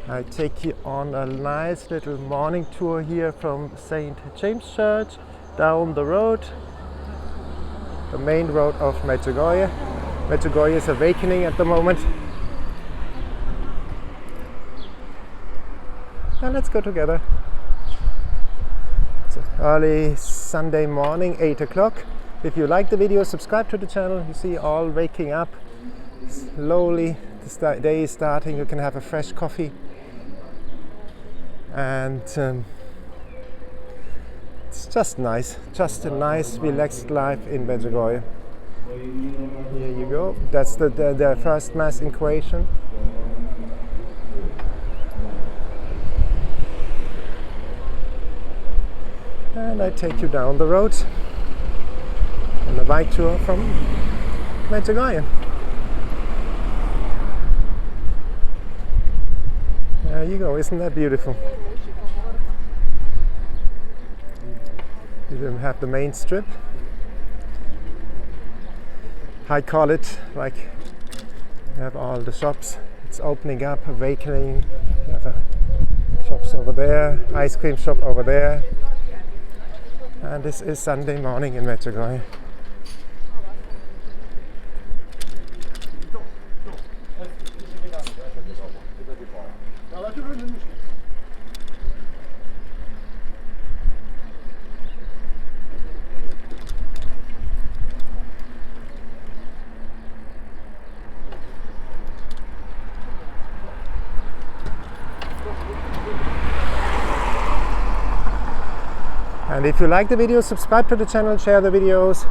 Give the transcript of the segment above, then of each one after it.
I take you on a nice little morning tour here from St. James Church down the road, the main road of Medjugorje. Medjugorje is awakening at the moment. And let's go together. It's an early Sunday morning, 8 o'clock. If you like the video, subscribe to the channel. You see all waking up slowly. The day is starting. You can have a fresh coffee. And it's just nice. Just a nice, relaxed life in Medjugorje. Here you go. That's the first mass in Croatian. And I take you down the road on a bike tour from Medjugorje. There you go, isn't that beautiful? You have the main strip. I call it like you have all the shops. It's opening up, awakening. You have shops over there, ice cream shop over there. And this is Sunday morning in Medjugorje. And if you like the video, subscribe to the channel, share the videos.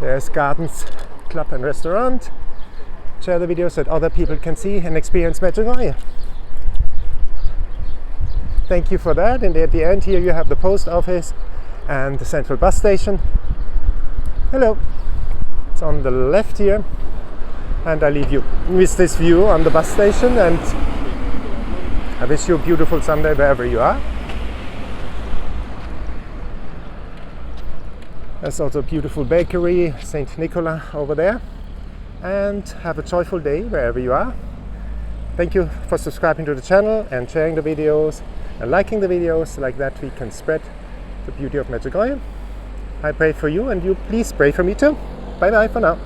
There's Gardens Club and Restaurant. Share the videos so that other people can see and experience Medjugorje. Thank you for that. And at the end here you have the post office and the central bus station. Hello. It's on the left here. And I leave you with this view on the bus station. And I wish you a beautiful Sunday wherever you are. There's also a beautiful bakery, St. Nicola over there. And have a joyful day wherever you are. Thank you for subscribing to the channel and sharing the videos and liking the videos. Like that we can spread the beauty of Medjugorje. I pray for you and you please pray for me too. Bye bye for now.